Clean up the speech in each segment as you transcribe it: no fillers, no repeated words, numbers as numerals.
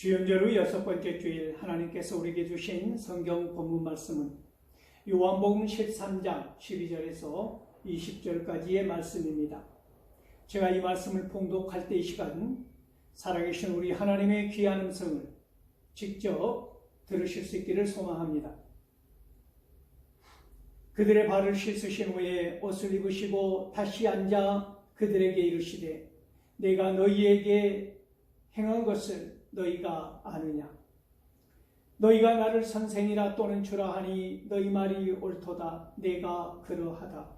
주연절 후 6번째 주일 하나님께서 우리에게 주신 성경 본문 말씀은 요한복음 13장 12절에서 20절까지의 말씀입니다. 제가 이 말씀을 봉독할 때 이 시간 살아계신 우리 하나님의 귀한 음성을 직접 들으실 수 있기를 소망합니다. 그들의 발을 씻으신 후에 옷을 입으시고 다시 앉아 그들에게 이르시되 내가 너희에게 행한 것을 너희가 아느냐? 너희가 나를 선생이라 또는 주라 하니 너희 말이 옳도다. 내가 그러하다.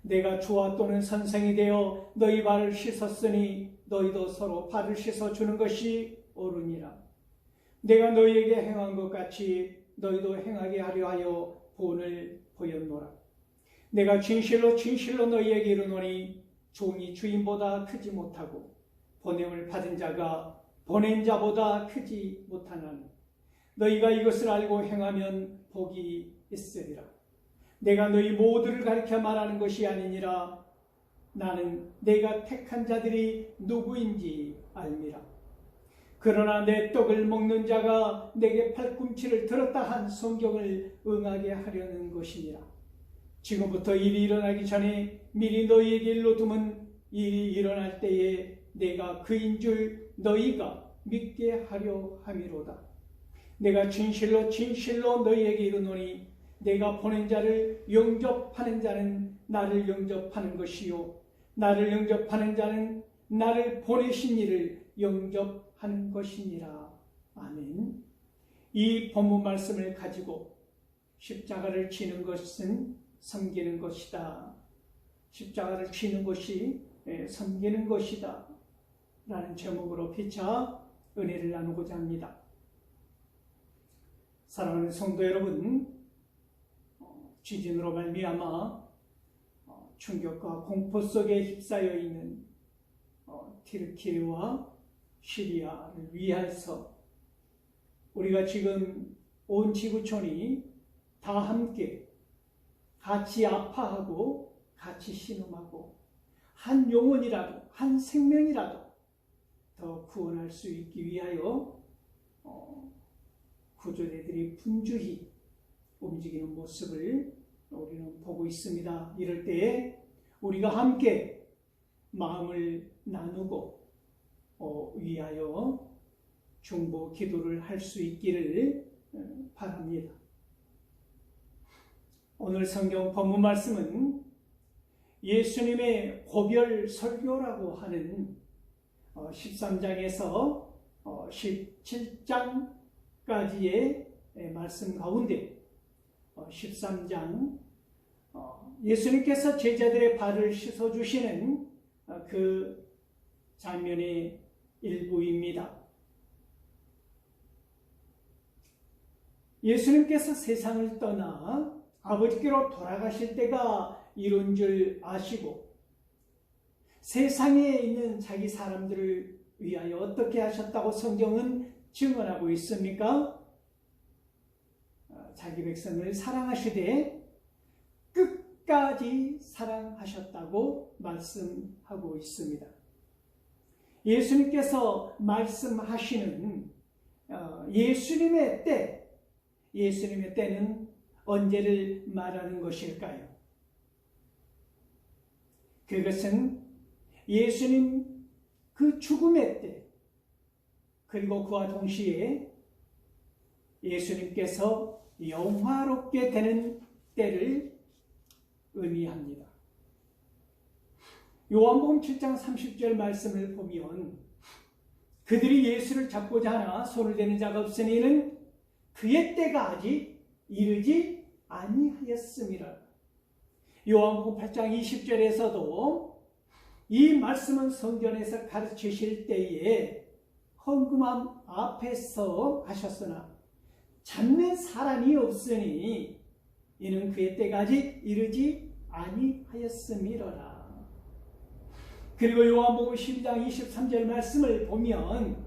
내가 주와 또는 선생이 되어 너희 발을 씻었으니 너희도 서로 발을 씻어주는 것이 옳으니라. 내가 너희에게 행한 것 같이 너희도 행하게 하려 하여 본을 보였노라. 내가 진실로 진실로 너희에게 이르노니 종이 주인보다 크지 못하고 보냄을 받은 자가 보낸 자보다 크지 못하나니 너희가 이것을 알고 행하면 복이 있으리라. 내가 너희 모두를 가리켜 말하는 것이 아니니라. 나는 내가 택한 자들이 누구인지 알미라. 그러나 내 떡을 먹는 자가 내게 팔꿈치를 들었다 한 성경을 응하게 하려는 것이니라. 지금부터 일이 일어나기 전에 미리 너희에게 일러두면 일이 일어날 때에 내가 그인 줄 너희가 믿게 하려 함이로다. 내가 진실로 진실로 너희에게 이르노니 내가 보낸 자를 영접하는 자는 나를 영접하는 것이요 나를 영접하는 자는 나를 보내신 이를 영접하는 것이니라. 아멘. 이 본문 말씀을 가지고 십자가를 지는 것은 섬기는 것이다. 십자가를 지는 것이 섬기는 것이다. 라는 제목으로 피차 은혜를 나누고자 합니다. 사랑하는 성도 여러분, 지진으로 말미암아 충격과 공포 속에 휩싸여 있는 튀르키예와 시리아를 위해서 우리가 지금 온 지구촌이 다 함께 같이 아파하고 같이 신음하고 한 영혼이라도 한 생명이라도 더 구원할 수 있기 위하여 구조대들이 분주히 움직이는 모습을 우리는 보고 있습니다. 이럴 때에 우리가 함께 마음을 나누고 위하여 중보 기도를 할 수 있기를 바랍니다. 오늘 성경 본문 말씀은 예수님의 고별 설교라고 하는 13장에서 17장까지의 말씀 가운데 13장 예수님께서 제자들의 발을 씻어주시는 그 장면의 일부입니다. 예수님께서 세상을 떠나 아버지께로 돌아가실 때가 이룬 줄 아시고 세상에 있는 자기 사람들을 위하여 어떻게 하셨다고 성경은 증언하고 있습니까? 자기 백성을 사랑하시되 끝까지 사랑하셨다고 말씀하고 있습니다. 예수님께서 말씀하시는 예수님의 때는 언제를 말하는 것일까요? 그것은 예수님 그 죽음의 때, 그리고 그와 동시에 예수님께서 영화롭게 되는 때를 의미합니다. 요한복음 7장 30절 말씀을 보면 그들이 예수를 잡고자 하나 손을 대는 자가 없으니 이는 그의 때가 아직 이르지 아니하였음이라. 요한복음 8장 20절에서도 이 말씀은 성전에서 가르치실 때에 헌금함 앞에서 하셨으나 잡는 사람이 없으니 이는 그의 때가 아직 이르지 아니하였음이로라. 그리고 요한복음 12장 23절 말씀을 보면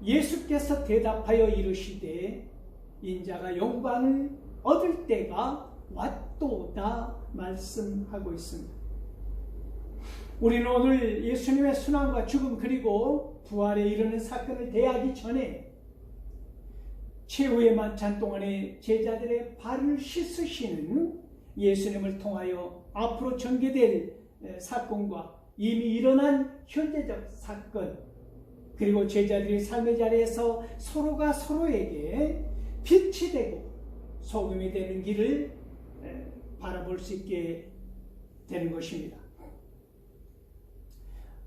예수께서 대답하여 이르시되 인자가 영광을 얻을 때가 왔도다 말씀하고 있습니다. 우리는 오늘 예수님의 순환과 죽음 그리고 부활에 이르는 사건을 대하기 전에 최후의 만찬 동안에 제자들의 발을 씻으시는 예수님을 통하여 앞으로 전개될 사건과 이미 일어난 현재적 사건, 그리고 제자들의 삶의 자리에서 서로가 서로에게 빛이 되고 소금이 되는 길을 바라볼 수 있게 되는 것입니다.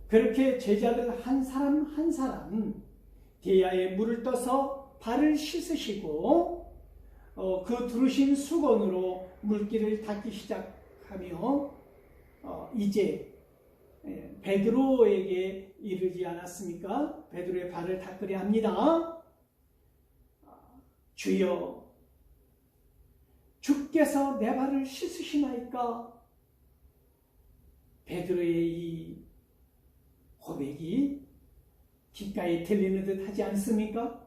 그렇게 제자들 한 사람 한 사람 대야에 물을 떠서 발을 씻으시고 그 두르신 수건으로 물길을 닦기 시작하며 이제 베드로에게 이르지 않았습니까? 베드로의 발을 닦으려 합니다. 주여, 주께서 내 발을 씻으시나이까? 베드로의 이 고백이 귓가에 들리는 듯 하지 않습니까?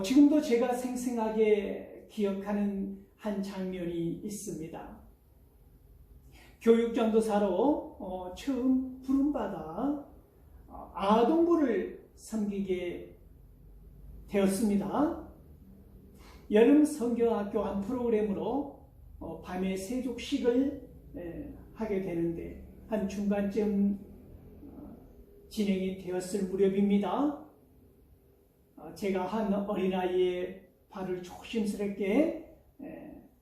지금도 제가 생생하게 기억하는 한 장면이 있습니다. 교육전도사로 처음 부름받아 아동부를 섬기게 되었습니다. 여름 성경학교 한 프로그램으로 밤에 세족식을 하게 되는데 한 중간쯤 진행이 되었을 무렵입니다. 제가 한 어린아이의 발을 조심스럽게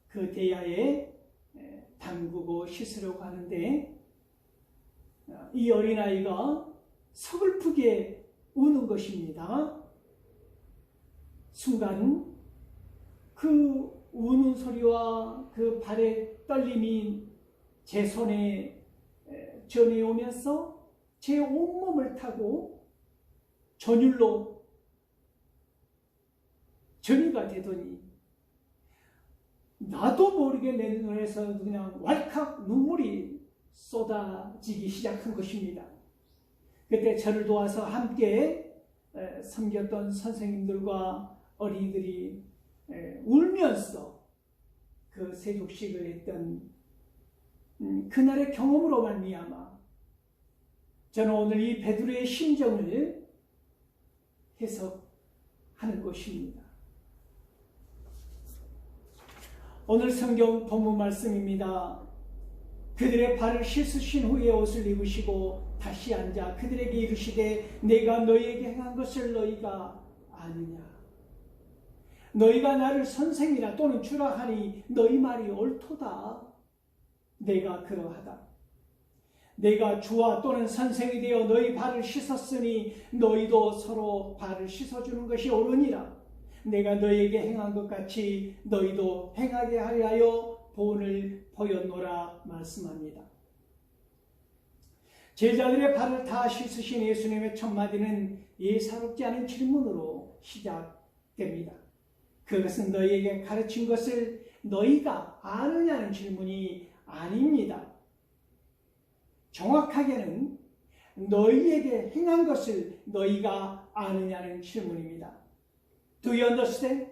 그 대야에 담그고 씻으려고 하는데 이 어린아이가 서글프게 우는 것입니다. 순간 그 우는 소리와 그 발의 떨림이 제 손에 전해오면서 제 온몸을 타고 전율로 전이가 되더니 나도 모르게 내 눈에서 그냥 왈칵 눈물이 쏟아지기 시작한 것입니다. 그때 저를 도와서 함께 섬겼던 선생님들과 어린이들이 울면서 그 세족식을 했던 그날의 경험으로 말미암아 저는 오늘 이 베드로의 심정을 해석하는 것입니다. 오늘 성경 본문 말씀입니다. 그들의 발을 씻으신 후에 옷을 입으시고 다시 앉아 그들에게 이르시되 내가 너희에게 행한 것을 너희가 아느냐? 너희가 나를 선생이라 또는 주라 하니 너희 말이 옳도다. 내가 그러하다. 내가 주와 또는 선생이 되어 너희 발을 씻었으니 너희도 서로 발을 씻어주는 것이 옳으니라. 내가 너희에게 행한 것 같이 너희도 행하게 하려 본을 보였노라 말씀합니다. 제자들의 발을 다 씻으신 예수님의 첫 마디는 예사롭지 않은 질문으로 시작됩니다. 그것은 너희에게 가르친 것을 너희가 아느냐는 질문이 아닙니다. 정확하게는 너희에게 행한 것을 너희가 아느냐는 질문입니다. Do you understand?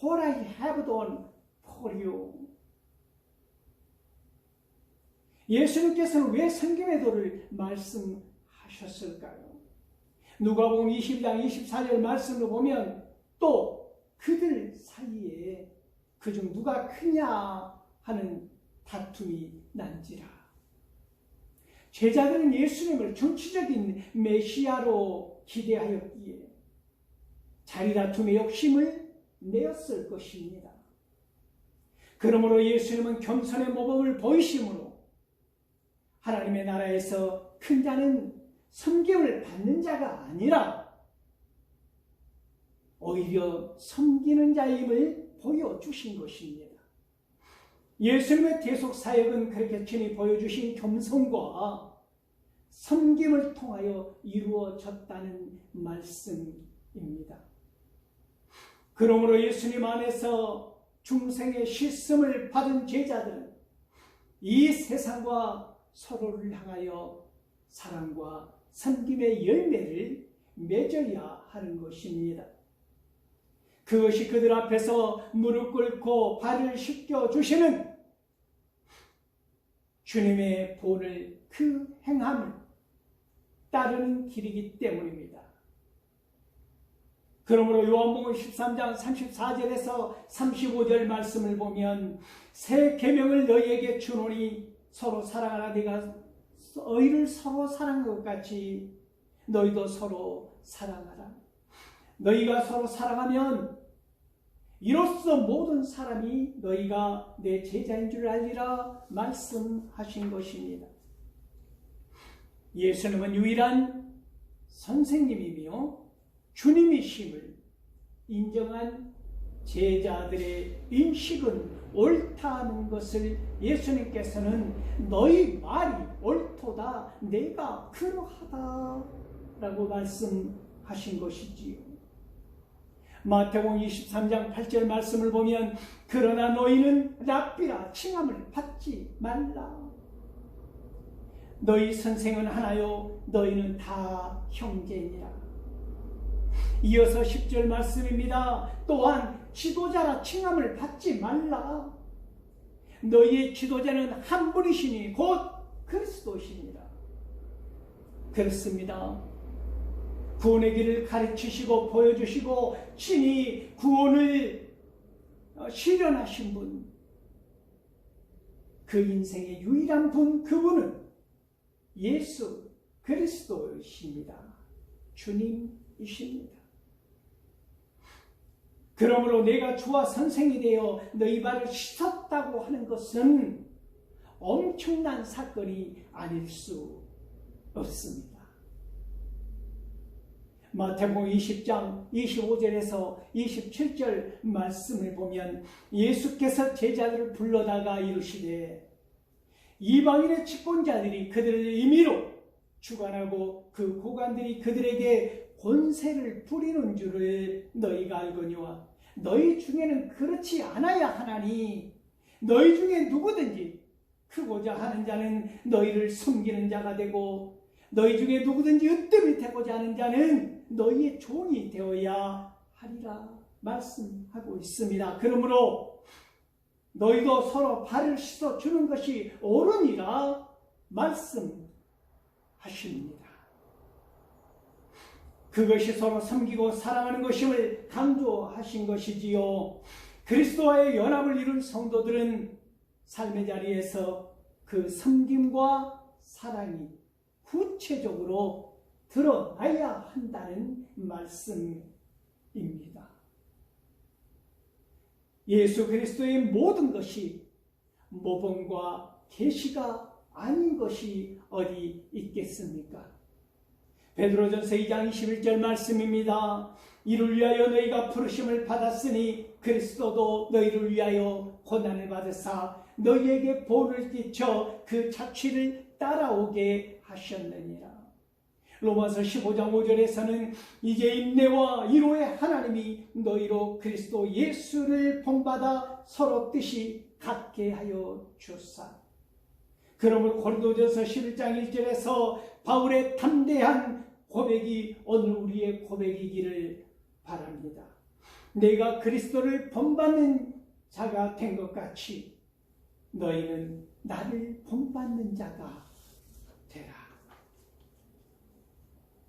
What I have done for you. 예수님께서는 왜 섬김의 도를 말씀하셨을까요? 누가복음 20장 24절 말씀을 보면 또 그들 사이에 그중 누가 크냐 하는 다툼이 난지라. 제자들은 예수님을 정치적인 메시아로 기대하였기에 자리다툼의 욕심을 내었을 것입니다. 그러므로 예수님은 겸손의 모범을 보이심으로 하나님의 나라에서 큰 자는 섬김을 받는 자가 아니라 오히려 섬기는 자임을 보여주신 것입니다. 예수님의 대속 사역은 그렇게 친히 보여주신 겸손과 섬김을 통하여 이루어졌다는 말씀입니다. 그러므로 예수님 안에서 중생의 씻음을 받은 제자들은 이 세상과 서로를 향하여 사랑과 섬김의 열매를 맺어야 하는 것입니다. 그것이 그들 앞에서 무릎 꿇고 발을 씻겨주시는 주님의 본을 그 행함을 따르는 길이기 때문입니다. 그러므로 요한복음 13장 34절에서 35절 말씀을 보면 새 계명을 너희에게 주노니 서로 사랑하라. 네가 너희를 서로 사랑한 것 같이 너희도 서로 사랑하라. 너희가 서로 사랑하면 이로써 모든 사람이 너희가 내 제자인 줄 알리라 말씀하신 것입니다. 예수님은 유일한 선생님이며 주님이심을 인정한 제자들의 인식은 옳다는 것을 예수님께서는 너희 말이 옳도다, 내가 그러하다 라고 말씀하신 것이지요. 마태복음 23장 8절 말씀을 보면 그러나 너희는 랍비라 칭함을 받지 말라. 너희 선생은 하나요 너희는 다 형제니라. 이어서 10절 말씀입니다. 또한 지도자라 칭함을 받지 말라. 너희의 지도자는 한 분이시니 곧 그리스도시니라. 그렇습니다. 구원의 길을 가르치시고 보여주시고 친히 구원을 실현하신 분, 그 인생의 유일한 분, 그분은 예수 그리스도이십니다. 주님이십니다. 그러므로 내가 주와 선생이 되어 너희 발을 씻었다고 하는 것은 엄청난 사건이 아닐 수 없습니다. 마태복음 20장 25절에서 27절 말씀을 보면 예수께서 제자들을 불러다가 이르시되 이방인의 직분자들이 그들을 임의로 주관하고 그 고관들이 그들에게 권세를 부리는 줄을 너희가 알거니와 너희 중에는 그렇지 않아야 하나니 너희 중에 누구든지 크고자 하는 자는 너희를 섬기는 자가 되고 너희 중에 누구든지 으뜸이 되고자 하는 자는 너희의 종이 되어야 하리라 말씀하고 있습니다. 그러므로 너희도 서로 발을 씻어주는 것이 옳으니라 말씀하십니다. 그것이 서로 섬기고 사랑하는 것임을 강조하신 것이지요. 그리스도와의 연합을 이룬 성도들은 삶의 자리에서 그 섬김과 사랑이 구체적으로 드러나야 한다는 말씀입니다. 예수 그리스도의 모든 것이 모범과 계시가 아닌 것이 어디 있겠습니까? 베드로전서 2장 21절 말씀입니다. 이를 위하여 너희가 부르심을 받았으니 그리스도도 너희를 위하여 고난을 받으사 너희에게 본을 끼쳐 그 자취를 따라오게 하셨느니라. 로마서 15장 5절에서는 이제 인내와 위로의 하나님이 너희로 그리스도 예수를 본받아 서로 뜻이 같게 하여 주사. 그러므로 고린도전서 11장 1절에서 바울의 담대한 고백이 오늘 우리의 고백이기를 바랍니다. 내가 그리스도를 본받는 자가 된 것 같이 너희는 나를 본받는 자가 되라.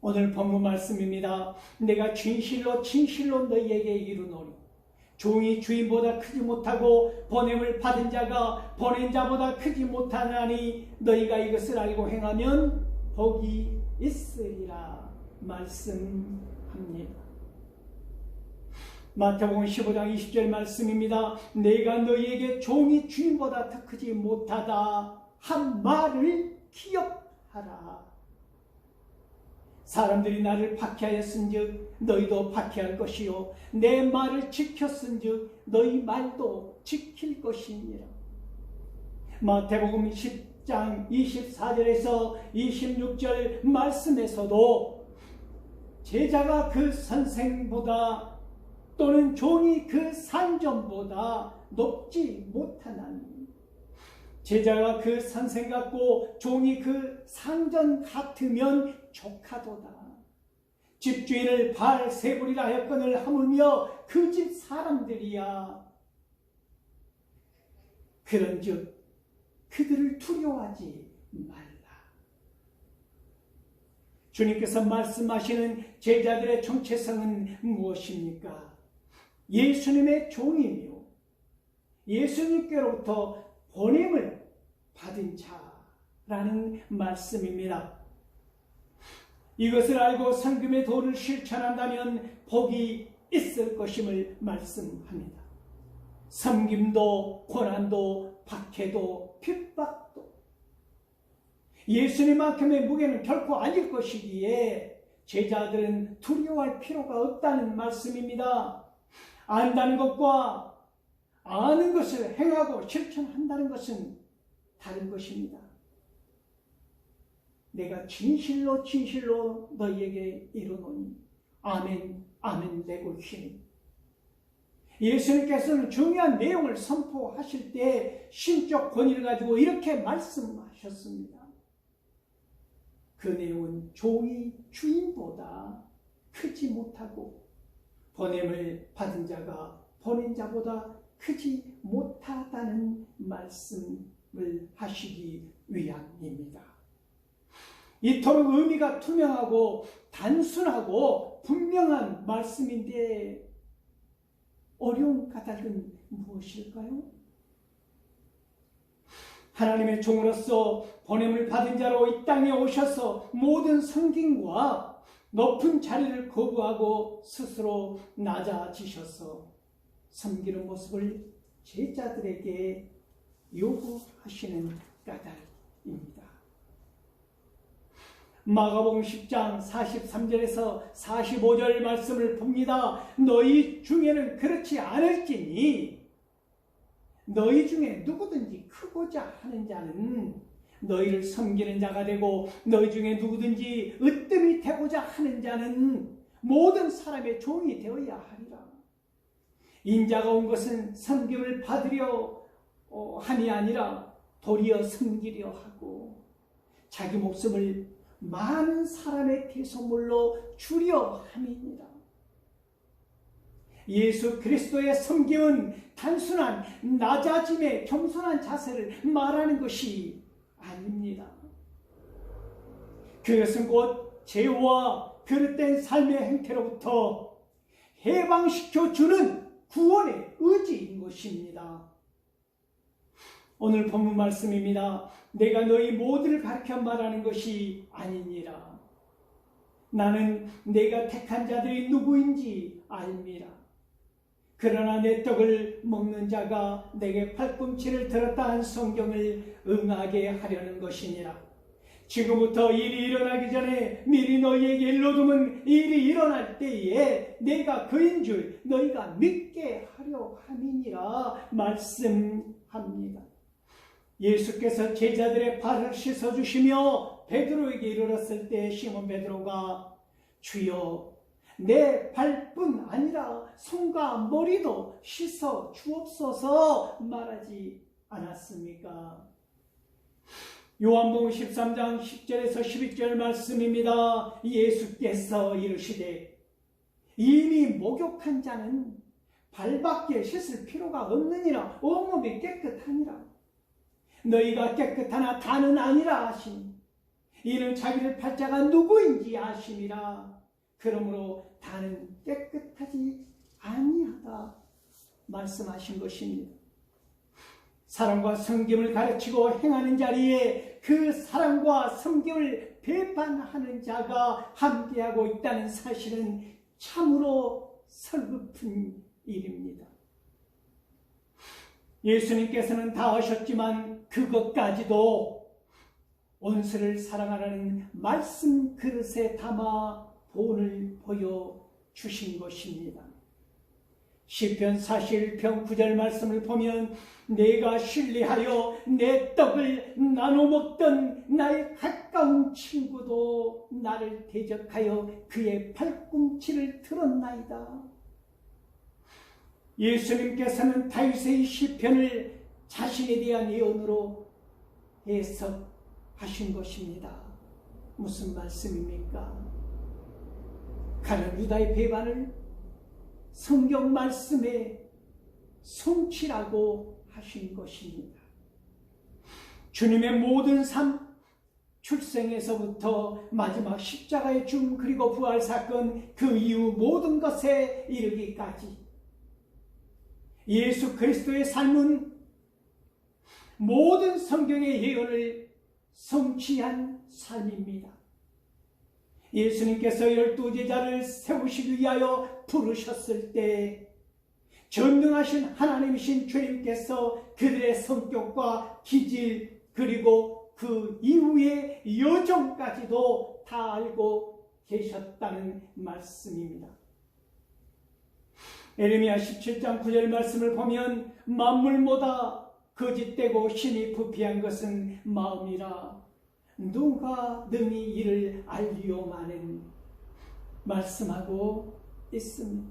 오늘 본문 말씀입니다. 내가 진실로 너희에게 이르노니 종이 주인보다 크지 못하고 보냄을 받은 자가 보낸 자보다 크지 못하나니 너희가 이것을 알고 행하면 복이 있으리라 말씀합니다. 마태복음 15장 20절 말씀입니다. 내가 너희에게 종이 주인보다 더 크지 못하다 한 말을 기억하라. 사람들이 나를 박해하였은즉 너희도 박해할 것이요 내 말을 지켰은즉 너희 말도 지킬 것이니라. 마태복음 10장 24절에서 26절 말씀에서도 제자가 그 선생보다 또는 종이 그 상전보다 높지 못하나니 제자가 그 선생 같고 종이 그 상전 같으면 족하도다. 집주인을 발세불이라 하였거늘 하물며 그 집 사람들이야. 그런즉 그들을 두려워하지 말라. 주님께서 말씀하시는 제자들의 정체성은 무엇입니까? 예수님의 종이며 예수님께로부터 보냄을 받은 자라는 말씀입니다. 이것을 알고 성금의 도를 실천한다면 복이 있을 것임을 말씀합니다. 섬김도 고난도 박해도 핍박도 예수님만큼의 무게는 결코 아닐 것이기에 제자들은 두려워할 필요가 없다는 말씀입니다. 안다는 것과 아는 것을 행하고 실천한다는 것은 다른 것입니다. 내가 진실로 진실로 너희에게 이르노니 아멘 아멘 내고 쉬니. 예수님께서는 중요한 내용을 선포하실 때 신적 권위를 가지고 이렇게 말씀하셨습니다. 그 내용은 종이 주인보다 크지 못하고 보냄을 받은 자가 보낸 자보다 크지 못하다는 말씀을 하시기 위함입니다. 이토록 의미가 투명하고 단순하고 분명한 말씀인데 어려운 까닭은 무엇일까요? 하나님의 종으로서 보냄을 받은 자로 이 땅에 오셔서 모든 성김과 높은 자리를 거부하고 스스로 낮아지셔서 섬기는 모습을 제자들에게 요구하시는 까닭입니다. 마가복음 10장 43절에서 45절 말씀을 봅니다. 너희 중에는 그렇지 않을지니 너희 중에 누구든지 크고자 하는 자는 너희를 섬기는 자가 되고 너희 중에 누구든지 으뜸이 되고자 하는 자는 모든 사람의 종이 되어야 하리라. 인자가 온 것은 섬김을 받으려 함이 아니라 도리어 섬기려 하고 자기 목숨을 많은 사람의 대속물로 주려 함이니라. 예수 그리스도의 섬김은 단순한 낮아짐의 겸손한 자세를 말하는 것이 아닙니다. 그것은 곧 죄와 그릇된 삶의 행태로부터 해방시켜주는 구원의 의지인 것입니다. 오늘 본문 말씀입니다. 내가 너희 모두를 가르쳐 말하는 것이 아니니라. 나는 내가 택한 자들이 누구인지 알미라. 그러나 내 떡을 먹는 자가 내게 팔꿈치를 들었다 한 성경을 응하게 하려는 것이니라. 지금부터 일이 일어나기 전에 미리 너희에게 일러두면 일이 일어날 때에 내가 그인 줄 너희가 믿게 하려 함이니라 말씀합니다. 예수께서 제자들의 발을 씻어주시며 베드로에게 이르렀을 때 시몬 베드로가 주여 내 발뿐 아니라 손과 머리도 씻어 주옵소서 말하지 않았습니까? 요한복음 13장 10절에서 12절 말씀입니다. 예수께서 이르시되 이미 목욕한 자는 발밖에 씻을 필요가 없느니라. 온몸이 깨끗하니라. 너희가 깨끗하나 다는 아니라 하시니 이는 자기를 팔 자가 누구인지 아심이라. 그러므로 다는 깨끗하지 아니하다 말씀하신 것입니다. 사랑과 섬김을 가르치고 행하는 자리에 그 사랑과 섬김을 배반하는 자가 함께하고 있다는 사실은 참으로 설렜픈 일입니다. 예수님께서는 다 하셨지만 그것까지도 원수를 사랑하라는 말씀 그릇에 담아 본을 보여주신 것입니다. 시편 41편 9절 말씀을 보면 내가 신뢰하여 내 떡을 나눠 먹던 나의 가까운 친구도 나를 대적하여 그의 팔꿈치를 들었나이다. 예수님께서는 다윗의 시편을 자신에 대한 예언으로 해석하신 것입니다. 무슨 말씀입니까? 가는 유다의 배반을 성경 말씀에 성취라고 하신 것입니다. 주님의 모든 삶, 출생에서부터 마지막 십자가의 죽음 그리고 부활 사건 그 이후 모든 것에 이르기까지 예수 그리스도의 삶은 모든 성경의 예언을 성취한 삶입니다. 예수님께서 12제자를 세우시기 위하여 부르셨을 때 전능하신 하나님이신 주님께서 그들의 성격과 기질 그리고 그 이후의 여정까지도 다 알고 계셨다는 말씀입니다. 에레미야 17장 9절 말씀을 보면 만물보다 거짓되고 신이 부패한 것은 마음이라 누가 능히 이를 알리오마는 말씀하고 있습니다.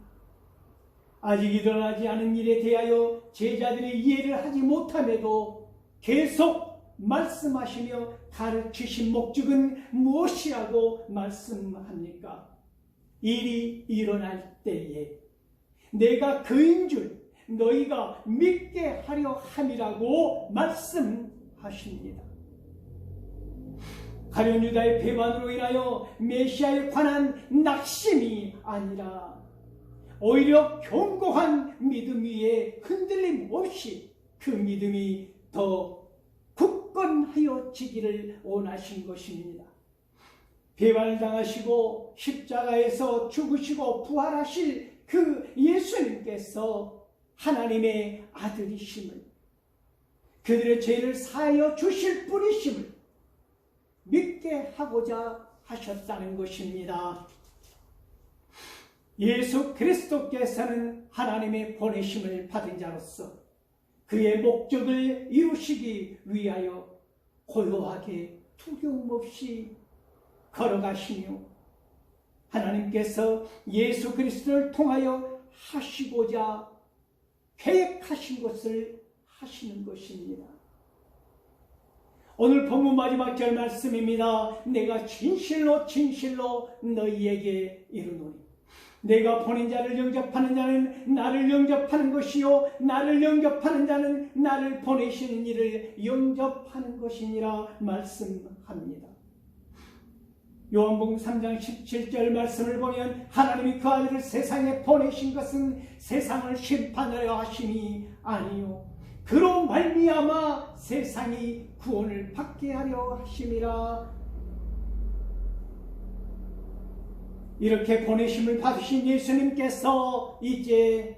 아직 일어나지 않은 일에 대하여 제자들이 이해를 하지 못함에도 계속 말씀하시며 가르치신 목적은 무엇이라고 말씀합니까? 일이 일어날 때에 내가 그인 줄 너희가 믿게 하려 함이라고 말씀하십니다. 가룟 유다의 배반으로 인하여 메시아에 관한 낙심이 아니라 오히려 견고한 믿음 위에 흔들림 없이 그 믿음이 더 굳건하여 지기를 원하신 것입니다. 배반을 당하시고 십자가에서 죽으시고 부활하실 그 예수님께서 하나님의 아들이심을 그들의 죄를 사하여 주실 분이심을 믿게 하고자 하셨다는 것입니다. 예수 그리스도께서는 하나님의 보내심을 받은 자로서 그의 목적을 이루시기 위하여 고요하게 두려움없이 걸어가시며 하나님께서 예수 그리스도를 통하여 하시고자 계획하신 것을 하시는 것입니다. 오늘 본문 마지막 절 말씀입니다. 내가 진실로 진실로 너희에게 이르노니 내가 보낸 자를 영접하는 자는 나를 영접하는 것이요 나를 영접하는 자는 나를 보내시는 이를 영접하는 것이니라 말씀합니다. 요한복음 3장 17절 말씀을 보면 하나님이 그 아들을 세상에 보내신 것은 세상을 심판하려 하심이 아니요 그로 말미암아 세상이 구원을 받게 하려 하심이라. 이렇게 보내심을 받으신 예수님께서 이제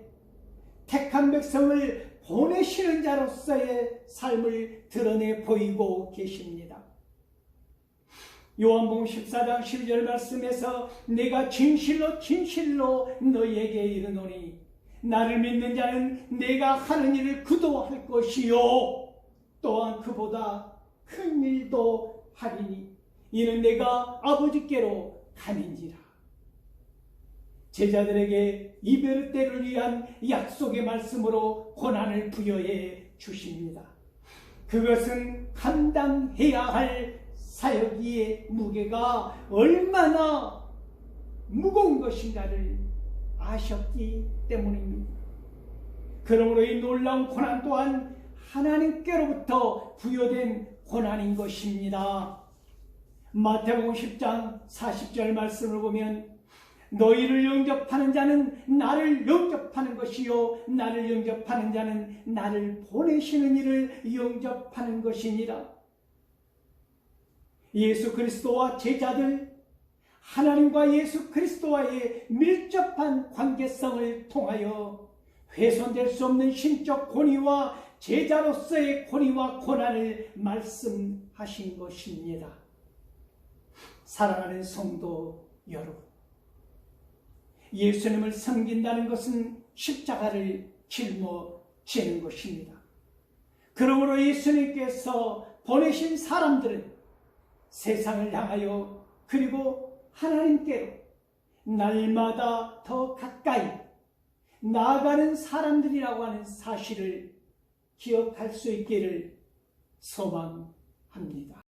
택한 백성을 보내시는 자로서의 삶을 드러내 보이고 계십니다. 요한복음 14장 12절 말씀에서 내가 진실로 진실로 너희에게 이르노니 나를 믿는 자는 내가 하는 일을 그도 할 것이요 또한 그보다 큰 일도 하리니 이는 내가 아버지께로 가민지라. 제자들에게 이베르 때를 위한 약속의 말씀으로 권한을 부여해 주십니다. 그것은 감당해야 할 사역의 무게가 얼마나 무거운 것인가를 아셨기 때문입니다. 그러므로 이 놀라운 권한 또한 하나님께로부터 부여된 권한인 것입니다. 마태복음 10장 40절 말씀을 보면 너희를 영접하는 자는 나를 영접하는 것이요 나를 영접하는 자는 나를 보내시는 이를 영접하는 것이니라. 예수 그리스도와 제자들 하나님과 예수 그리스도와의 밀접한 관계성을 통하여 훼손될 수 없는 신적 권위와 제자로서의 권위와 권한을 말씀하신 것입니다. 사랑하는 성도 여러분, 예수님을 섬긴다는 것은 십자가를 짊어지는 것입니다. 그러므로 예수님께서 보내신 사람들은 세상을 향하여 그리고 하나님께로 날마다 더 가까이 나아가는 사람들이라고 하는 사실을 기억할 수 있기를 소망합니다.